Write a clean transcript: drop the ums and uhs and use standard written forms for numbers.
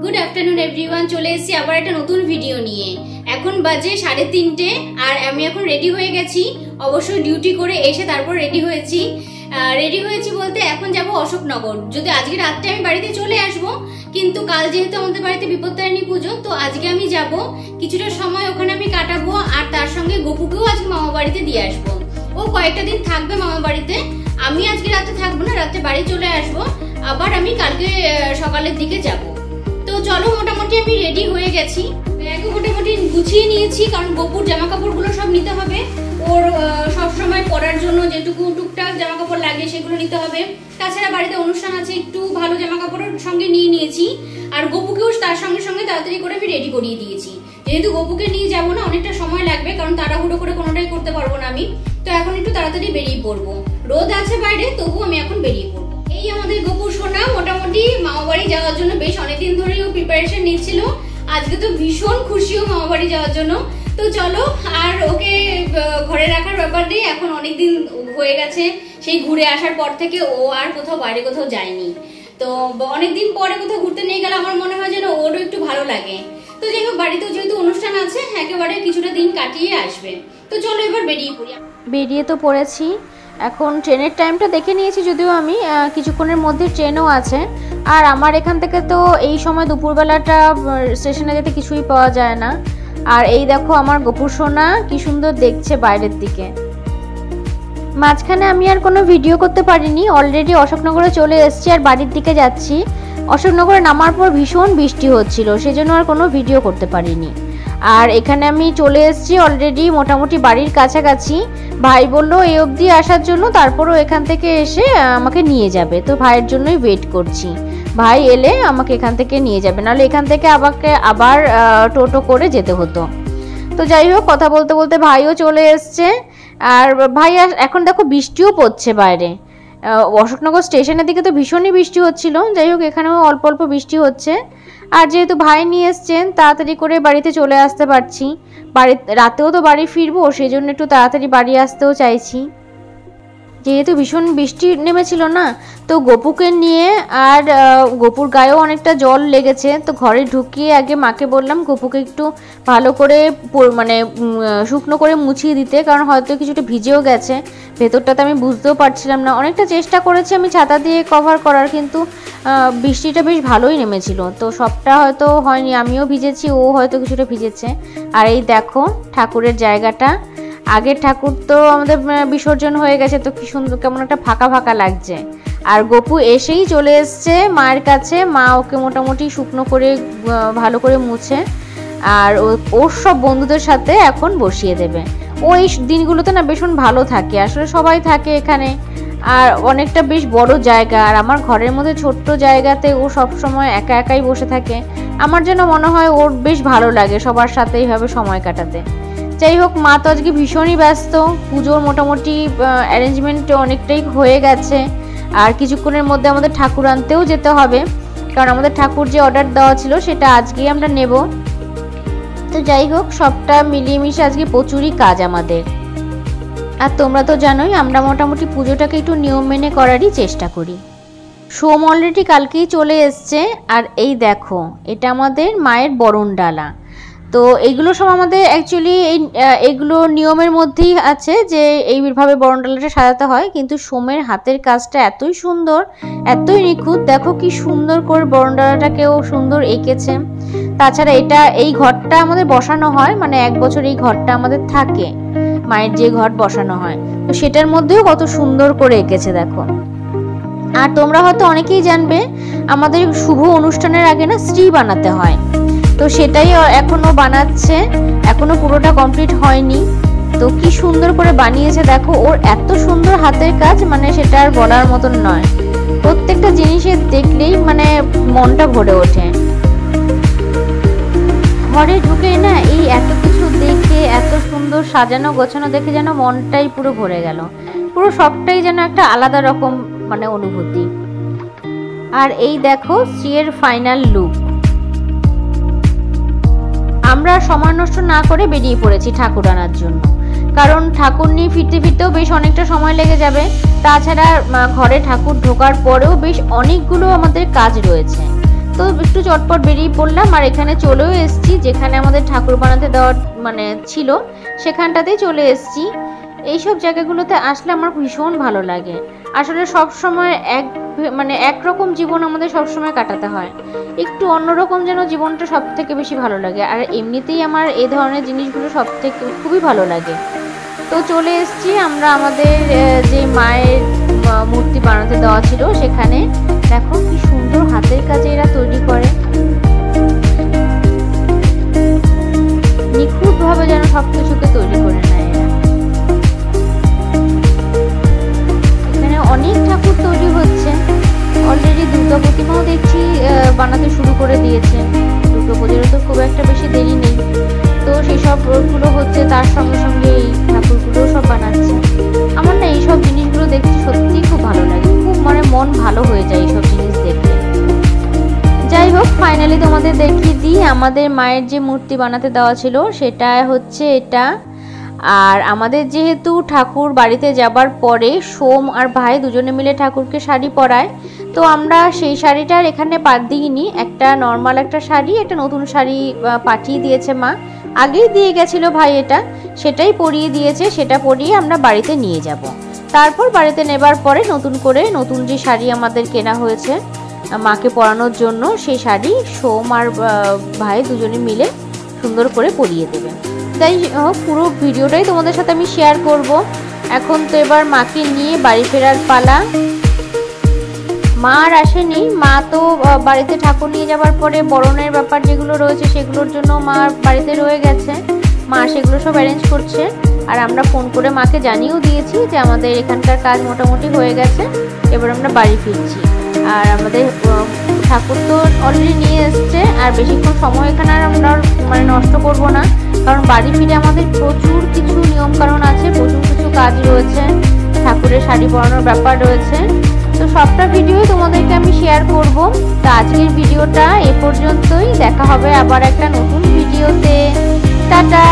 Good afternoon everyone चले एसेছি আবার একটা নতুন ভিডিও নিয়ে। এখন বাজে 3:30 আর আমি এখন রেডি হয়ে গেছি। অবশ্য ডিউটি করে এসে তারপর রেডি হয়েছি বলতে এখন যাব অশোকনগর। যদি আজকে রাতে আমি বাড়িতে চলে আসব, কিন্তু কাল যেহেতু আমাদের বাড়িতে বিপত্তারিণী পুজো, তো আজকে আমি যাব, কিছুটা সময় ওখানে আমি কাটাবো আর তার সঙ্গে গপুকেও আজকে মামা বাড়িতে দিয়ে আসবো। ও কয়েকটা দিন থাকবে মামা বাড়িতে, আমি আজকে রাতে থাকবো না, রাতে বাড়ি চলে আসবো, আবার আমি কালকে সকালের দিকে যাব। তো চলো, মোটামুটি আমি রেডি হয়ে গেছি, ব্যাগও মোটামুটি গুছিয়ে নিয়েছি, কারণ গপুর জামা কাপড়গুলো সব নিতে হবে, ওর সব সময় পরার জন্য যেটুকু টুকটাক জামা কাপড় লাগে সেগুলো নিতে হবে। তাছাড়া বাড়িতে অনুষ্ঠান আছে, একটু ভালো জামা কাপড়ের সঙ্গে নিয়ে নিয়েছি, আর গপুকেও তার সঙ্গে সঙ্গে তাড়াতাড়ি করে আমি রেডি করিয়ে দিয়েছি। যেহেতু গপুকে নিয়ে যাবো না, অনেকটা সময় লাগবে, কারণ তাড়াহুড়ো করে কোনোটাই করতে পারবো না আমি, তো এখন একটু তাড়াতাড়ি বেরিয়ে পড়বো। রোদ আছে বাইরে, তবু আমি এখন বেরিয়ে পড়বো। এই আমাদের গপু সোনা মোটামুটি মামা বাড়ি যাওয়ার জন্য বেশ অনেকদিন ধরেই ও প্রিপারেশন নিচ্ছিল। আজকে তো ভীষণ খুশিও মামা বাড়ি যাওয়ার জন্য। তো চলো, আর ওকে ঘরে রাখার ব্যাপার নেই, এখন অনেকদিন হয়ে গেছে সেই ঘুরে আসার পর থেকে ও আর কোথাও বাইরে কোথাও যায়নি। তো অনেকদিন পরে কোথাও ঘুরতে নিয়ে গেলে আমার মনে হয় যেন ওরও একটু ভালো লাগে। তো যাই হোক, বাড়িতেও যেহেতু অনুষ্ঠান আছে, একেবারে কিছুটা দিন কাটিয়ে আসবে। তো চলো এবার বেরিয়ে পড়ি। বেরিয়ে তো পড়েছি, এখন ট্রেনের টাইমটা দেখে নিয়েছি, যদিও আমি কিছুক্ষণের মধ্যে ট্রেনও আছে। আর আমার এখান থেকে তো এই সময় দুপুরবেলাটা স্টেশনে যেতে কিছুই পাওয়া যায় না। আর এই দেখো আমার গপুর সোনা কি সুন্দর দেখছে বাইরের দিকে। মাঝখানে আমি আর কোনো ভিডিও করতে পারিনি, অলরেডি অশোকনগরে চলে এসেছি আর বাড়ির দিকে যাচ্ছি। অশোকনগরে নামার পর ভীষণ বৃষ্টি হচ্ছিল, সেজন্য আর কোনো ভিডিও করতে পারিনি। আর এখানে আমি চলে এসেছি অলরেডি মোটামুটি বাড়ির কাছাকাছি। ভাই বললো এই অবধি আসার জন্য, তারপরও এখান থেকে এসে আমাকে নিয়ে যাবে, তো ভাইয়ের জন্যই ওয়েট করছি। ভাই এলে আমাকে এখান থেকে নিয়ে যাবে, নাহলে এখান থেকে আবার টোটো করে যেতে হতো। তো যাই হোক, কথা বলতে বলতে ভাইও চলে এসছে। আর ভাই এখন দেখো বৃষ্টিও পড়ছে বাইরে। অশোকনগর স্টেশনের দিকে তো ভীষণই বৃষ্টি হচ্ছিল, যাই হোক এখানেও অল্প অল্প বৃষ্টি হচ্ছে। আর যেহেতু ভাই নিয়ে এসছেন, তাড়াতাড়ি করে বাড়িতে চলে আসতে পারছি। রাতেও তো বাড়ি ফিরবো, সেই জন্য একটু তাড়াতাড়ি বাড়ি আসতেও চাইছি। যেহেতু ভীষণ বৃষ্টি নেমেছিল না, তো গপুকে নিয়ে, আর গপুর গায়েও অনেকটা জল লেগেছে, তো ঘরে ঢুকিয়ে আগে মাকে বললাম গপুকে একটু ভালো করে মানে শুকনো করে মুছিয়ে দিতে, কারণ হয়তো কিছুটা ভিজেও গেছে, ভেতরটাতে আমি বুঝতেও পারছিলাম না। অনেকটা চেষ্টা করেছি আমি ছাতা দিয়ে কভার করার, কিন্তু বৃষ্টিটা বেশ ভালোই নেমেছিল, তো সবটা হয়তো হয়নি, আমিও ভিজেছি, ও হয়তো কিছুটা ভিজেছে। আর এই দেখো ঠাকুরের জায়গাটা, আগের ঠাকুর তো আমাদের বিসর্জন হয়ে গেছে, তো কি সুন্দর কেমন একটা ফাঁকা ফাঁকা লাগছে। আর গপু এসেই চলে এসছে মায়ের কাছে, মা ওকে মোটামুটি শুকনো করে ভালো করে মুছে আর ওর সব বন্ধুদের সাথে এখন বসিয়ে দেবে। ওই দিনগুলোতে না ভীষণ ভালো থাকে, আসলে সবাই থাকে এখানে, আর অনেকটা বেশ বড় জায়গা, আর আমার ঘরের মধ্যে ছোট্ট জায়গাতে ও সব সময় একা একাই বসে থাকে। আমার যেন মনে হয় ওর বেশ ভালো লাগে সবার সাথে এইভাবে সময় কাটাতে। যাই হোক, মা তো আজকে ভীষণই ব্যস্ত, পুজোর মোটামুটি অ্যারেঞ্জমেন্ট অনেকটাই হয়ে গেছে, আর কিছুক্ষণের মধ্যে আমাদের ঠাকুর আনতেও যেতে হবে, কারণ আমাদের ঠাকুর যে অর্ডার দেওয়া ছিল সেটা আজকেই আমরা নেব। তো যাই হোক, সবটা মিলিয়ে মিশে আজকে প্রচুরই কাজ আমাদের। আর তোমরা তো জানোই আমরা মোটামুটি পুজোটাকে একটু নিয়ম মেনে করারই চেষ্টা করি। সোম অলরেডি কালকেই চলে এসছে, আর এই দেখো এটা আমাদের মায়ের বরণ ডালা। তো এইগুলো সব আমাদের অ্যাকচুয়ালি এইগুলো নিয়মের মধ্যেই আছে যে এইভাবে বরণ ডালাটা সাজাতে হয়, কিন্তু সোমের হাতের কাজটা এতই সুন্দর, এতই নিখুঁত, দেখো কি সুন্দর করে বরণ ডালাটাকেও সুন্দর এঁকেছে। তাছাড়া এই ঘরটা আমাদের বসানো হয়, মানে 1 বছর এই ঘরটা আমাদের থাকে, মায়ের যে ঘট বসানো হয়, তো সেটার মধ্যেও কত সুন্দর করে এঁকেছে দেখো। আর তোমরা হয়তো অনেকেই জানবে আমাদের শুভ অনুষ্ঠানের আগে না শ্রী বানাতে হয়, তো সেটাই এখনো বানাচ্ছে, এখনো পুরোটা কমপ্লিট হয়নি। তো কি সুন্দর করে বানিয়েছে দেখো, ওর এত সুন্দর হাতের কাজ, মানে সেটা আর বলার মতন নয়। প্রত্যেকটা জিনিসের দেখলেই মানে মনটা ভরে ওঠে। ঘরে ঢুকে না এই এত কিছু দেখে, এত সুন্দর সাজানো গোছানো দেখে যেন মনটাই পুরো ভরে গেল, পুরো সবটাই যেন একটা আলাদা রকম মানে অনুভূতি। আর এই দেখো শ্রীয়ের ফাইনাল লুক। আমরা সময় নষ্ট না করে বেরিয়ে পড়েছি ঠাকুর আনার জন্য, কারণ ঠাকুর নিয়ে ফিরতে ফিরতেও বেশ অনেকটা সময় লেগে যাবে। তাছাড়া ঘরে ঠাকুর ঢোকার পরেও বেশ অনেকগুলো আমাদের কাজ রয়েছে, তো একটু চটপট বেরিয়ে পড়লাম আর এখানে চলেও এসেছি, যেখানে আমাদের ঠাকুর বানাতে দেওয়া মানে ছিল সেখানটাতেই চলে এসেছি। এইসব জায়গাগুলোতে আসলে আমার ভীষণ ভালো লাগে। আসলে সব সময় একরকম জীবন আমাদের সব সময় কাটাতে হয়, একটু অন্যরকম যেন জীবনটা সব থেকে বেশি ভালো লাগে। আর এমনিতেই আমার এই ধরনের জিনিসগুলো সব থেকে খুবই ভালো লাগে। তো চলে এসেছি আমরা আমাদের যে মায়ের মূর্তি বানাতে দেওয়া ছিল সেখানে। দেখো কি সুন্দর হাতের কাজে এরা তৈরি করে, নিখুঁতভাবে যেন সবকিছুকে তৈরি করে নেয় এরা। এখানে অনেক ঠাকুর তৈরি হচ্ছে, অলরেডি দুর্গা প্রতিমাও দেখছি বানাতে শুরু করে দিয়েছে। দুর্গা পুজোরও তো খুব একটা বেশি দেরি নেই, তো সেসব গুলো হচ্ছে, তার সঙ্গে সঙ্গে এই ঠাকুরগুলো সব বানাচ্ছে। আমার না এইসব জিনিসগুলো দেখতে সত্যিই খুব ভালো লাগে, খুব মন ভালো হয়ে যায় এইসব জিনিস দেখতে। যাই হোক, ফাইনালি তোমাদের দেখিয়ে দিই আমাদের মায়ের যে মূর্তি বানাতে দেওয়া ছিল সেটা হচ্ছে এটা। আর আমাদের যেহেতু ঠাকুর বাড়িতে যাবার পরে সোম আর ভাই দুজনে মিলে ঠাকুরকে শাড়ি পরায়, তো আমরা সেই শাড়িটার এখানে দিইনি, একটা নর্মাল একটা শাড়ি, একটা নতুন শাড়ি পাঠিয়ে দিয়েছে মা। আগেই দিয়ে গেছিল ভাই, সেটাই পরিয়ে দিয়েছে, সেটা পরিয়ে আমরা বাড়িতে নিয়ে যাব। তারপর বাড়িতে নেবার পরে নতুন যে শাড়ি আমাদের কেনা হয়েছে মাকে পরানোর জন্য, সেই শাড়ি সোম আর ভাই দুজনে মিলে সুন্দর করে পরিয়ে দেবে। তাই পুরো ভিডিওটাই তোমাদের সাথে আমি শেয়ার করব। এখন তো এবার মাকে নিয়ে বাড়ি ফেরার পালা। মা আর আসেনি, মা তো বাড়িতে ঠাকুর নিয়ে যাবার পরে বরণের ব্যাপার যেগুলো রয়েছে সেগুলোর জন্য মা বাড়িতে রয়ে গেছে। মা সেগুলো সব অ্যারেঞ্জ করছে, আর আমরা ফোন করে মাকে জানিয়েও দিয়েছি যে আমাদের এখানকার কাজ মোটামুটি হয়ে গেছে, এবার আমরা বাড়ি ফিরছি। আর আমাদের ঠাকুর তো অলরেডি নিয়ে এসছে, আর বেশিক্ষণ সময় এখানে আর আমরা নষ্ট করব না, কারণ বাড়ি ফিরে আমাদের প্রচুর কিছু নিয়মকানুন আছে, প্রচুর কিছু কাজ রয়েছে, ঠাকুরের শাড়ি পরানোর ব্যাপার রয়েছে। তো সবটা ভিডিওই তোমাদেরকে আমি শেয়ার করব। তো আজকের ভিডিওটা এ পর্যন্তই, দেখা হবে আবার একটা নতুন ভিডিওতে। টাটা।